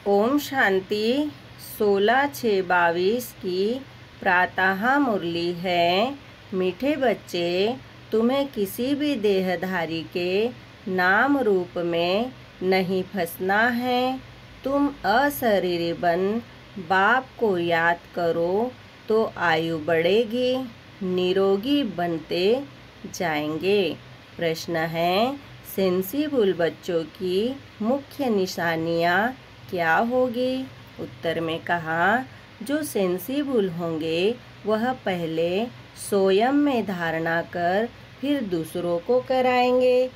ओम शांति 16/6/22 की प्रातः मुरली है। मीठे बच्चे, तुम्हें किसी भी देहधारी के नाम रूप में नहीं फंसना है। तुम अशरीरी बन बाप को याद करो तो आयु बढ़ेगी, निरोगी बनते जाएंगे। प्रश्न है, सेंसिबल बच्चों की मुख्य निशानियाँ क्या होगी? उत्तर में कहा, जो सेंसिबल होंगे वह पहले स्वयं में धारणा कर फिर दूसरों को कराएंगे।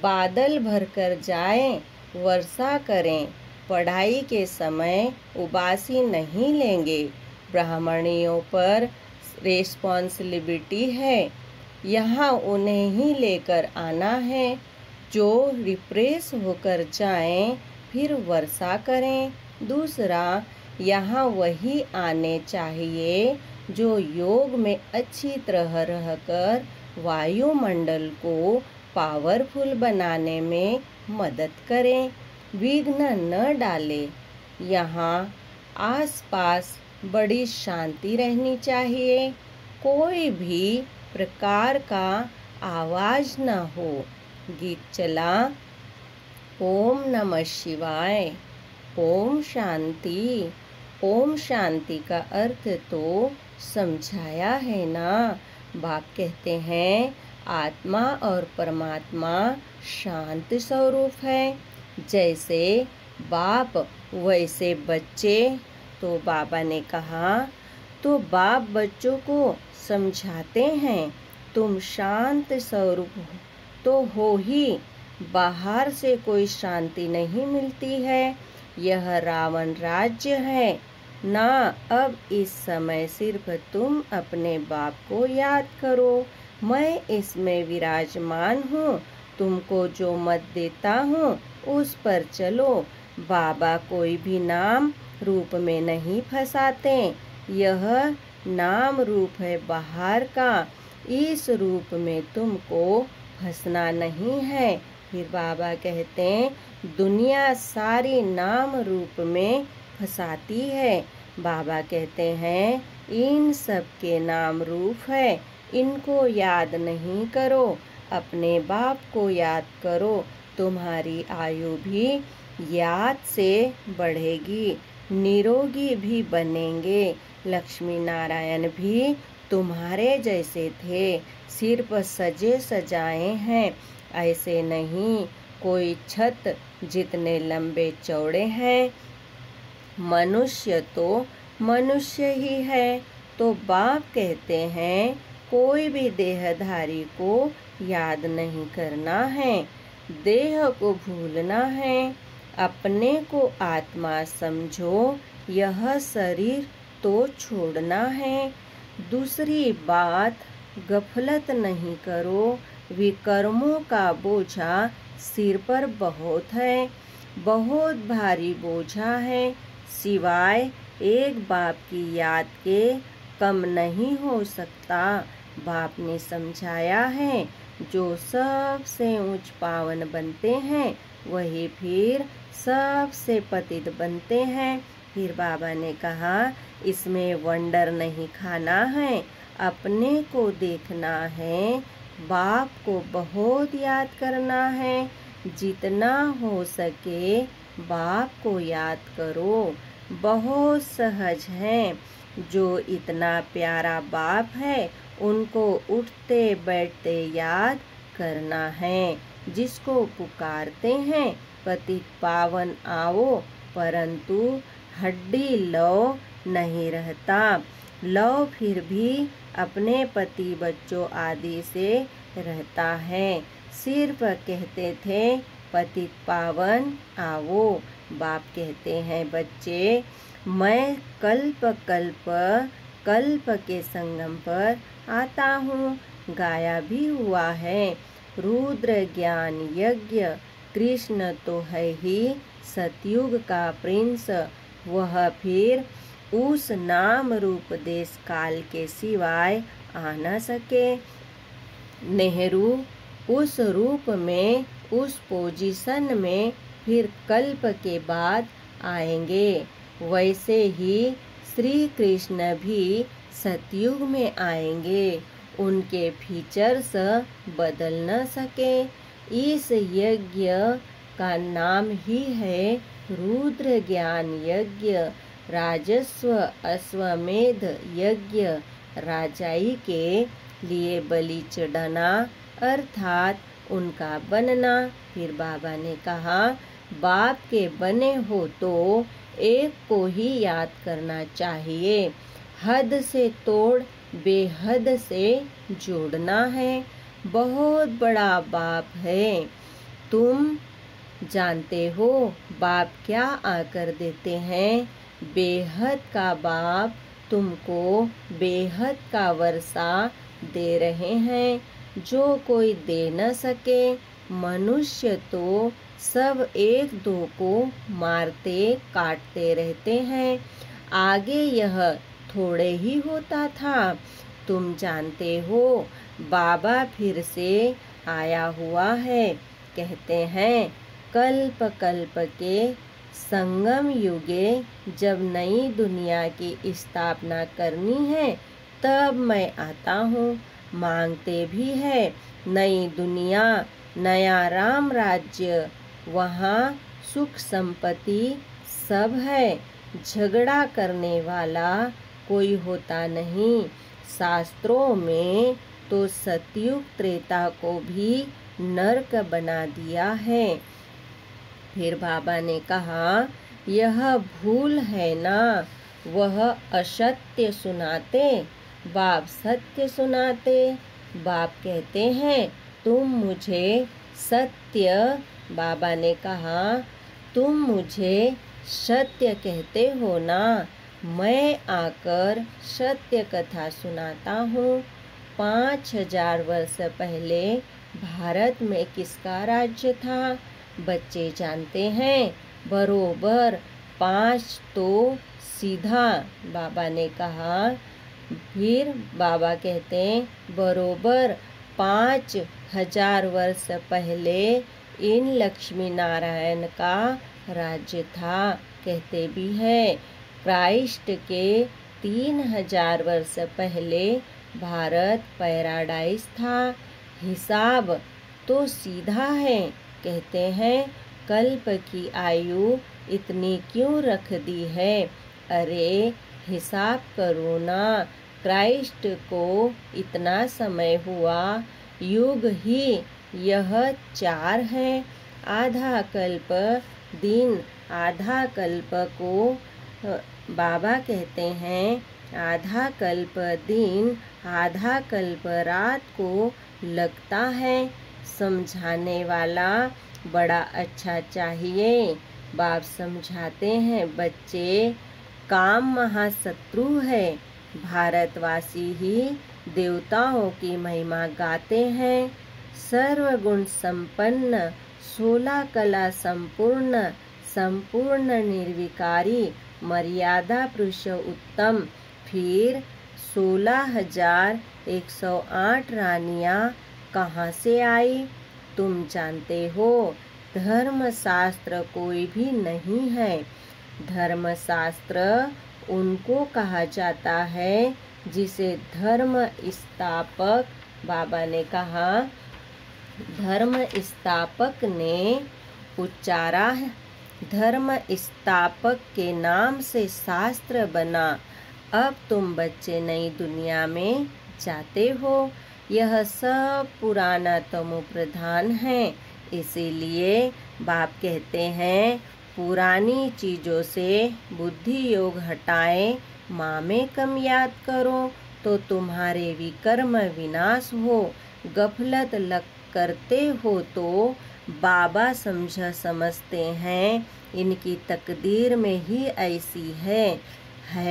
बादल भरकर जाएं, वर्षा करें, पढ़ाई के समय उबासी नहीं लेंगे। ब्राह्मणियों पर रिस्पॉन्सिबिलिटी है, यहाँ उन्हें ही लेकर आना है। जो रिप्रेस होकर जाएं फिर वर्षा करें। दूसरा, यहाँ वही आने चाहिए जो योग में अच्छी तरह रहकर वायुमंडल को पावरफुल बनाने में मदद करें, विघ्न न डालें। यहाँ आसपास बड़ी शांति रहनी चाहिए, कोई भी प्रकार का आवाज न हो। गीत चला। ओम नमः शिवाय। ओम शांति। ओम शांति का अर्थ तो समझाया है ना। बाप कहते हैं, आत्मा और परमात्मा शांत स्वरूप है। जैसे बाप वैसे बच्चे। तो बाबा ने कहा, तो बाप बच्चों को समझाते हैं, तुम शांत स्वरूप तो हो ही, बाहर से कोई शांति नहीं मिलती है। यह रावण राज्य है ना। अब इस समय सिर्फ तुम अपने बाप को याद करो, मैं इसमें विराजमान हूँ। तुमको जो मत देता हूँ उस पर चलो। बाबा कोई भी नाम रूप में नहीं फंसाते। यह नाम रूप है बाहर का, इस रूप में तुमको फंसना नहीं है। फिर बाबा कहते हैं, दुनिया सारी नाम रूप में फंसाती है। बाबा कहते हैं, इन सब के नाम रूप है, इनको याद नहीं करो, अपने बाप को याद करो। तुम्हारी आयु भी याद से बढ़ेगी, निरोगी भी बनेंगे। लक्ष्मी नारायण भी तुम्हारे जैसे थे, सिर्फ सजे सजाए हैं, ऐसे नहीं। कोई छत जितने लंबे चौड़े हैं। मनुष्य तो मनुष्य ही है। तो बाप कहते हैं, कोई भी देहधारी को याद नहीं करना है, देह को भूलना है। अपने को आत्मा समझो, यह शरीर तो छोड़ना है। दूसरी बात, गफलत नहीं करो, विकर्मों का बोझा सिर पर बहुत है, बहुत भारी बोझा है। सिवाय एक बाप की याद के कम नहीं हो सकता। बाप ने समझाया है, जो सबसे ऊंच पावन बनते हैं वही फिर सबसे पतित बनते हैं। फिर बाबा ने कहा, इसमें वंडर नहीं खाना है, अपने को देखना है, बाप को बहुत याद करना है। जितना हो सके बाप को याद करो, बहुत सहज है। जो इतना प्यारा बाप है उनको उठते बैठते याद करना है। जिसको पुकारते हैं, पतित पावन आओ, परंतु हड्डी लव नहीं रहता। लव फिर भी अपने पति बच्चों आदि से रहता है। सिर्फ कहते थे, पतित पावन आओ। बाप कहते हैं, बच्चे मैं कल्प कल्प कल्प के संगम पर आता हूँ। गाया भी हुआ है, रुद्र ज्ञान यज्ञ कृष्ण तो है ही सतयुग का प्रिंस। वह फिर उस नाम रूप देश काल के सिवाय आ न सके। नेहरू उस रूप में, उस पोजीशन में फिर कल्प के बाद आएंगे। वैसे ही श्री कृष्ण भी सतयुग में आएंगे। उनके फीचर्स बदल न सके। इस यज्ञ का नाम ही है रुद्र ज्ञान यज्ञ। राजस्व अश्वमेध यज्ञ। राजाई के लिए बलि चढ़ाना अर्थात उनका बनना। फिर बाबा ने कहा, बाप के बने हो तो एक को ही याद करना चाहिए। हद से तोड़ बेहद से जोड़ना है। बहुत बड़ा बाप है। तुम जानते हो बाप क्या आकर देते हैं? बेहद का बाप तुमको बेहद का वर्षा दे रहे हैं, जो कोई दे न सके। मनुष्य तो सब एक दो को मारते काटते रहते हैं। आगे यह थोड़े ही होता था। तुम जानते हो बाबा फिर से आया हुआ है। कहते हैं, कल्प कल्प के संगम युगे जब नई दुनिया की स्थापना करनी है तब मैं आता हूँ। मांगते भी है नई दुनिया, नया राम राज्य। वहाँ सुख संपत्ति सब है। झगड़ा करने वाला कोई होता नहीं। शास्त्रों में तो सतयुग त्रेता को भी नरक बना दिया है। फिर बाबा ने कहा, यह भूल है ना। वह असत्य सुनाते, बाप सत्य सुनाते। बाप कहते हैं, तुम मुझे सत्य, बाबा ने कहा, तुम मुझे सत्य कहते हो ना। मैं आकर सत्य कथा सुनाता हूँ। 5000 वर्ष पहले भारत में किसका राज्य था? बच्चे जानते हैं, बरोबर 5 तो सीधा, बाबा ने कहा। फिर बाबा कहते हैं, बरोबर 5000 वर्ष पहले इन लक्ष्मी नारायण का राज्य था। कहते भी है, क्राइस्ट के 3000 वर्ष पहले भारत पैराडाइज था। हिसाब तो सीधा है। कहते हैं, कल्प की आयु इतनी क्यों रख दी है? अरे हिसाब करो ना। क्राइस्ट को इतना समय हुआ, युग ही यह 4 है। आधा कल्प दिन, आधा कल्प को बाबा कहते हैं, आधा कल्प दिन आधा कल्प रात को लगता है। समझाने वाला बड़ा अच्छा चाहिए। बाप समझाते हैं, बच्चे काम महाशत्रु है। भारतवासी ही देवताओं की महिमा गाते हैं। सर्वगुण संपन्न, 16 कला संपूर्ण, संपूर्ण निर्विकारी, मर्यादा पुरुषोत्तम। फिर 16,108 रानियां कहाँ से आई? तुम जानते हो, धर्मशास्त्र कोई भी नहीं है। धर्मशास्त्र उनको कहा जाता है जिसे धर्म स्थापक, बाबा ने कहा, धर्म स्थापक ने उच्चारा है। धर्म स्थापक के नाम से शास्त्र बना। अब तुम बच्चे नई दुनिया में जाते हो। यह सब पुराना तमो प्रधान है। इसीलिए बाप कहते हैं, पुरानी चीज़ों से बुद्धि योग हटाएं, माँ में कम याद करो तो तुम्हारे विकर्म विनाश हो। गफलत लग करते हो तो बाबा समझते हैं, इनकी तकदीर में ही ऐसी है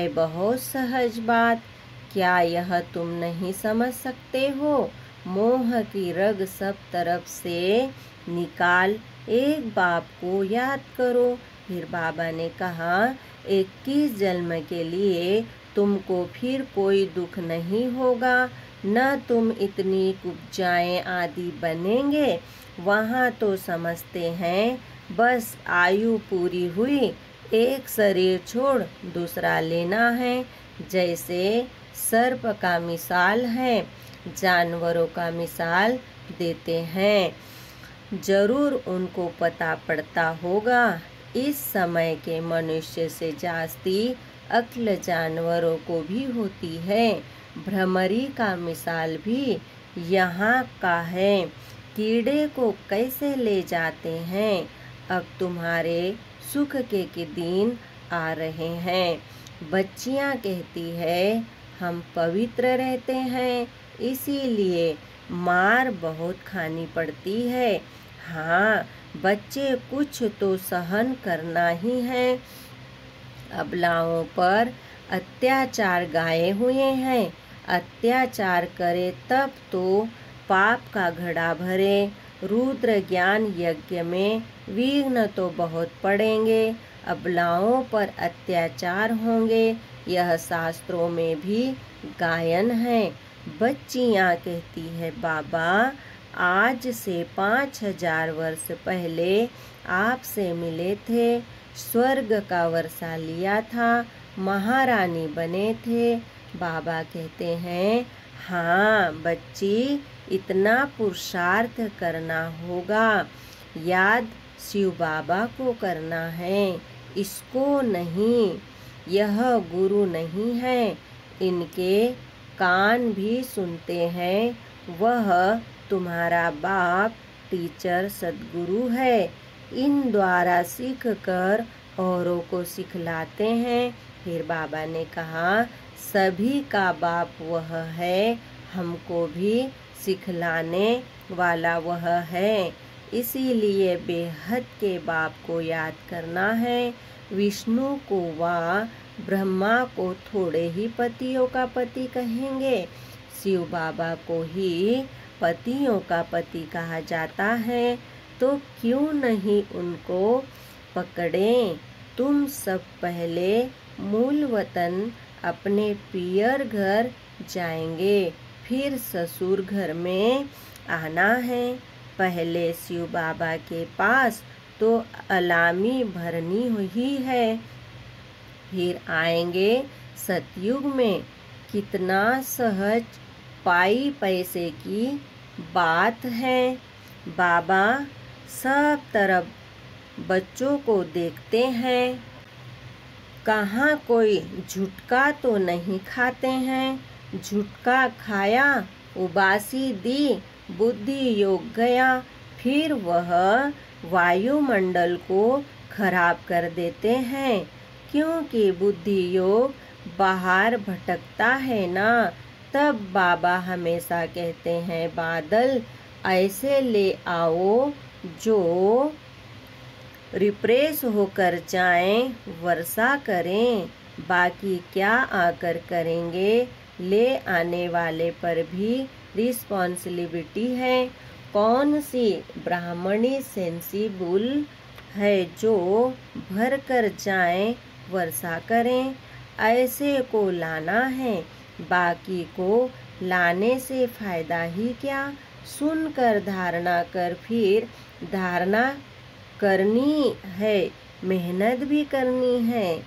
बहुत सहज बात। क्या यह तुम नहीं समझ सकते हो? मोह की रग सब तरफ से निकाल, एक बाप को याद करो। फिर बाबा ने कहा, 21 जन्म के लिए तुमको फिर कोई दुख नहीं होगा। न तुम इतनी कुब्जाएं आदि बनेंगे। वहाँ तो समझते हैं बस आयु पूरी हुई, एक शरीर छोड़ दूसरा लेना है। जैसे सर्प का मिसाल है, जानवरों का मिसाल देते हैं। जरूर उनको पता पड़ता होगा, इस समय के मनुष्य से जास्ती अक्ल जानवरों को भी होती है। भ्रमरी का मिसाल भी यहाँ का है। कीड़े को कैसे ले जाते हैं। अब तुम्हारे सुख के दिन आ रहे हैं। बच्चियाँ कहती है हम पवित्र रहते हैं, इसीलिए मार बहुत खानी पड़ती है। हाँ, बच्चे कुछ तो सहन करना ही है। अबलाओं पर अत्याचार गाए हुए हैं। अत्याचार करे तब तो पाप का घड़ा भरे। रुद्र ज्ञान यज्ञ में विघ्न तो बहुत पड़ेंगे। अबलाओं पर अत्याचार होंगे, यह शास्त्रों में भी गायन है। बच्चियाँ कहती है बाबा, आज से 5000 वर्ष पहले आपसे मिले थे, स्वर्ग का वर्षा लिया था, महारानी बने थे। बाबा कहते हैं हाँ बच्ची, इतना पुरुषार्थ करना होगा। याद शिव बाबा को करना है, इसको नहीं। यह गुरु नहीं है, इनके कान भी सुनते हैं। वह तुम्हारा बाप टीचर सद्गुरु है। इन द्वारा सीख कर औरों को सिखलाते हैं। फिर बाबा ने कहा सभी का बाप वह है, हमको भी सिखलाने वाला वह है। इसीलिए बेहद के बाप को याद करना है। विष्णु को व ब्रह्मा को थोड़े ही पतियों का पति कहेंगे, शिव बाबा को ही पतियों का पति कहा जाता है, तो क्यों नहीं उनको पकड़ें। तुम सब पहले मूल वतन अपने पियर घर जाएंगे, फिर ससुर घर में आना है। पहले शिव बाबा के पास तो अलामी भरनी हुई है, फिर आएंगे सतयुग में। कितना सहज पाई पैसे की बात है। बाबा सब तरफ बच्चों को देखते हैं, कहाँ कोई झुटका तो नहीं खाते हैं। झुटका खाया, उबासी दी, बुद्धि योग गया, फिर वह वायुमंडल को खराब कर देते हैं। क्योंकि बुद्धि योग बाहर भटकता है ना। तब बाबा हमेशा कहते हैं बादल ऐसे ले आओ जो रिप्रेस होकर जाएं, वर्षा करें। बाकी क्या आकर करेंगे, ले आने वाले पर भी रिस्पॉन्सिबिलिटी है। कौन सी ब्राह्मणी सेंसिबल है जो भर कर जाएं, वर्षा करें। ऐसे को लाना है, बाकी को लाने से फायदा ही क्या। सुनकर धारणा कर, फिर धारणा करनी है, मेहनत भी करनी है।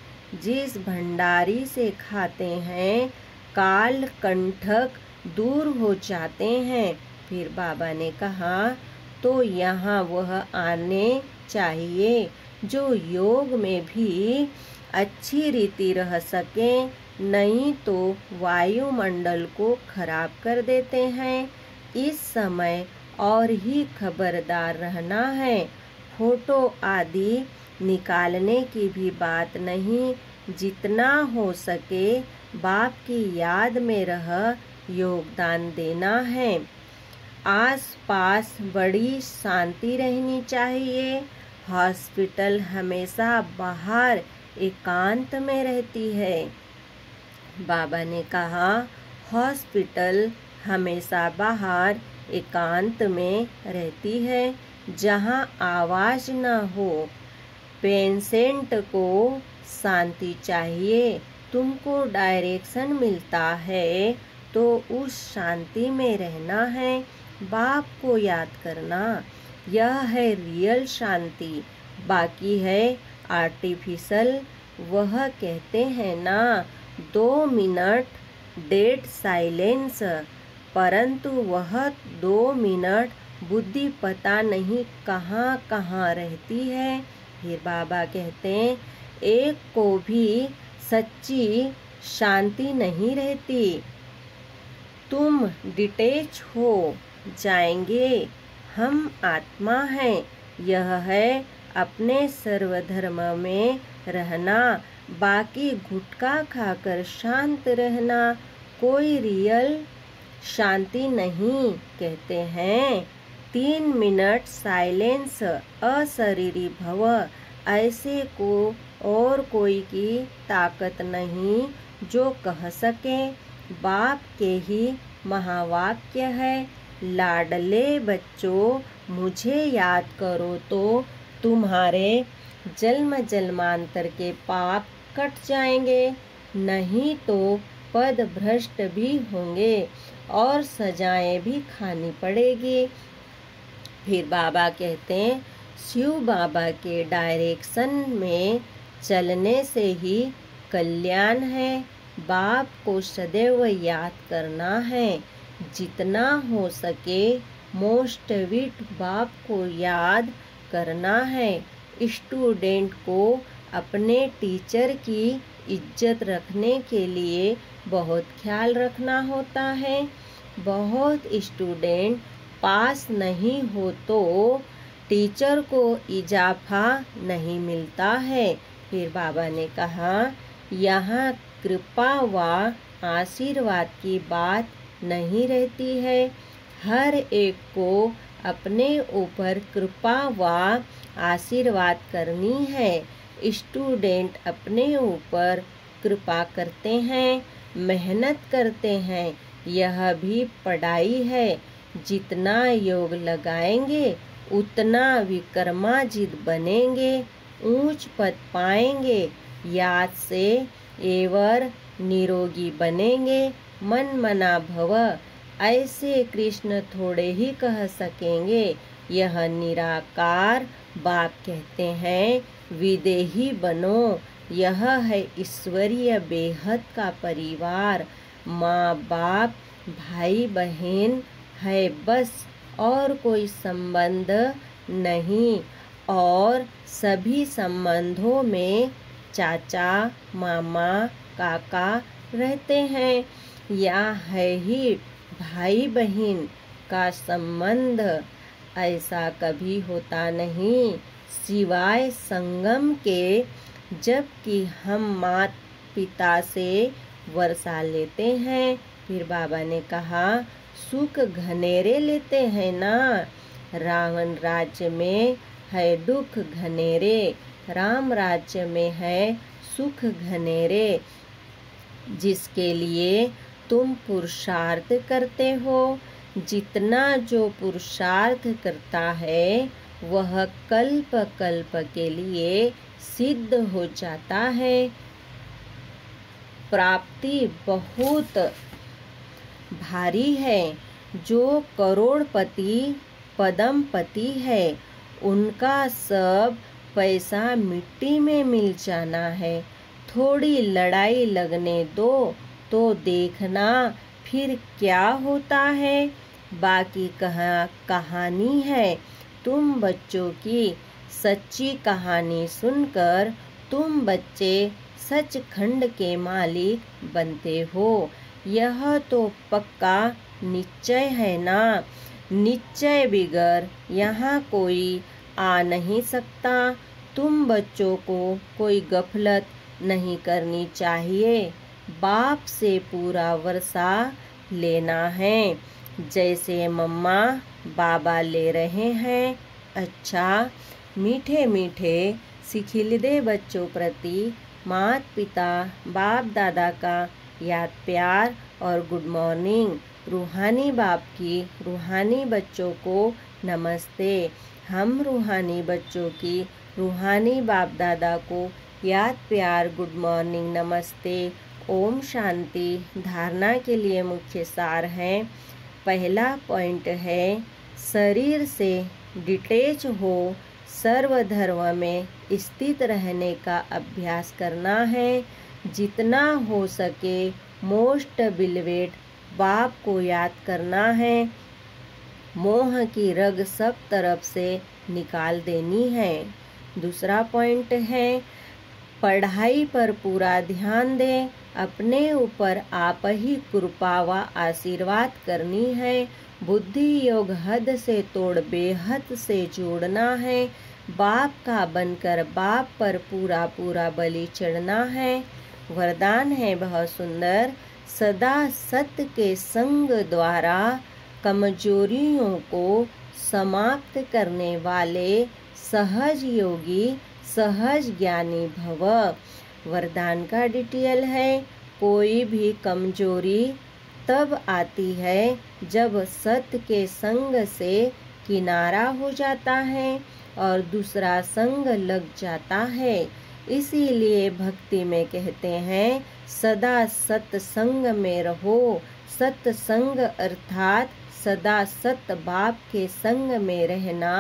जिस भंडारी से खाते हैं, काल कंठक दूर हो जाते हैं। फिर बाबा ने कहा तो यहाँ वह आने चाहिए जो योग में भी अच्छी रीति रह सके, नहीं तो वायुमंडल को खराब कर देते हैं। इस समय और ही खबरदार रहना है। फोटो आदि निकालने की भी बात नहीं, जितना हो सके बाप की याद में रह योगदान देना है। आसपास बड़ी शांति रहनी चाहिए। हॉस्पिटल हमेशा बाहर एकांत में रहती है। बाबा ने कहा हॉस्पिटल हमेशा बाहर एकांत में रहती है, जहाँ आवाज़ न हो। पेशेंट को शांति चाहिए। तुमको डायरेक्शन मिलता है तो उस शांति में रहना है। बाप को याद करना, यह है रियल शांति। बाकी है आर्टिफिशियल। वह कहते हैं ना 2 मिनट डेड साइलेंस, परंतु वह 2 मिनट बुद्धि पता नहीं कहाँ कहाँ रहती है। फिर बाबा कहते हैं एक को भी सच्ची शांति नहीं रहती। तुम डिटैच हो जाएंगे। हम आत्मा हैं। यह है अपने सर्वधर्म में रहना, बाकी गुटखा खाकर शांत रहना कोई रियल शांति नहीं। कहते हैं 3 मिनट साइलेंस अशरीरी भव, ऐसे को और कोई की ताकत नहीं जो कह सके। बाप के ही महावाक्य है, लाडले बच्चों मुझे याद करो तो तुम्हारे जन्म जन्मांतर के पाप कट जाएंगे, नहीं तो पद भ्रष्ट भी होंगे और सजाएं भी खानी पड़ेगी। फिर बाबा कहते हैं शिव बाबा के डायरेक्शन में चलने से ही कल्याण है। बाप को सदैव याद करना है, जितना हो सके मोस्ट विट बाप को याद करना है। स्टूडेंट को अपने टीचर की इज्जत रखने के लिए बहुत ख्याल रखना होता है। बहुत स्टूडेंट पास नहीं हो तो टीचर को इजाफा नहीं मिलता है। फिर बाबा ने कहा यहाँ कृपा व आशीर्वाद की बात नहीं रहती है। हर एक को अपने ऊपर कृपा व आशीर्वाद करनी है। स्टूडेंट अपने ऊपर कृपा करते हैं, मेहनत करते हैं, यह भी पढ़ाई है। जितना योग लगाएंगे उतना विक्रमाजित बनेंगे, ऊंच पद पाएंगे, याद से एवर निरोगी बनेंगे। मन मना भव, ऐसे कृष्ण थोड़े ही कह सकेंगे। यह निराकार बाप कहते हैं विदेही बनो। यह है ईश्वरीय बेहद का परिवार। माँ बाप भाई बहन है बस, और कोई संबंध नहीं। और सभी संबंधों में चाचा मामा काका रहते हैं। या है ही भाई बहन का संबंध, ऐसा कभी होता नहीं सिवाय संगम के, जबकि हम माता पिता से वर्षा लेते हैं। फिर बाबा ने कहा सुख घनेरे लेते हैं ना। रावण राज्य में है दुख घनेरे, राम राज्य में है सुख घनेरे। जिसके लिए तुम पुरुषार्थ करते हो, जितना जो पुरुषार्थ करता है वह कल्प कल्प के लिए सिद्ध हो जाता है। प्राप्ति बहुत भारी है। जो करोड़पति पदमपति है उनका सब पैसा मिट्टी में मिल जाना है। थोड़ी लड़ाई लगने दो तो देखना फिर क्या होता है। बाकी कहानी है। तुम बच्चों की सच्ची कहानी सुनकर तुम बच्चे सचखंड के मालिक बनते हो। यह तो पक्का निश्चय है ना। निश्चय बिगर यहाँ कोई आ नहीं सकता। तुम बच्चों को कोई गफलत नहीं करनी चाहिए। बाप से पूरा वर्षा लेना है, जैसे मम्मा बाबा ले रहे हैं। अच्छा, मीठे मीठे सिखिलदे बच्चों प्रति माता पिता बाप दादा का याद प्यार और गुड मॉर्निंग। रूहानी बाप की रूहानी बच्चों को नमस्ते। हम रूहानी बच्चों की रूहानी बाप दादा को याद प्यार गुड मॉर्निंग नमस्ते। ओम शांति। धारणा के लिए मुख्य सार है। पहला पॉइंट है शरीर से डिटैच हो, सर्वधर्म में स्थित रहने का अभ्यास करना है। जितना हो सके मोस्ट बिलीवेड बाप को याद करना है। मोह की रग सब तरफ से निकाल देनी है। दूसरा पॉइंट है पढ़ाई पर पूरा ध्यान दें। अपने ऊपर आप ही कृपा व आशीर्वाद करनी है। बुद्धि योग हद से तोड़ बेहद से जोड़ना है। बाप का बनकर बाप पर पूरा पूरा बलि चढ़ना है। वरदान है बहुत सुंदर। सदा सत्य के संग द्वारा कमजोरियों को समाप्त करने वाले सहज योगी सहज ज्ञानी भव। वरदान का डिटेल है कोई भी कमजोरी तब आती है जब सत्य के संग से किनारा हो जाता है और दूसरा संग लग जाता है। इसीलिए भक्ति में कहते हैं सदा सत्संग में रहो। सत्संग अर्थात सदा सत्य बाप के संग में रहना।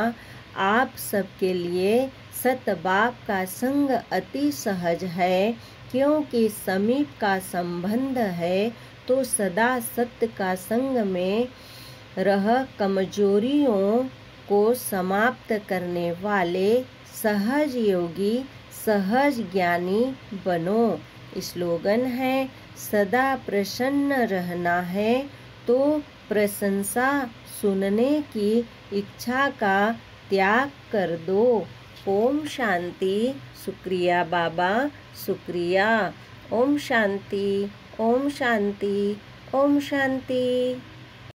आप सबके लिए सत्य बाप का संग अति सहज है क्योंकि समीप का संबंध है। तो सदा सत्य का संग में रह कमजोरियों को समाप्त करने वाले सहज योगी सहज ज्ञानी बनो। स्लोगन है सदा प्रसन्न रहना है तो प्रशंसा सुनने की इच्छा का त्याग कर दो। ओम शांति। शुक्रिया बाबा, शुक्रिया। ओम शांति, ओम शांति, ओम शांति।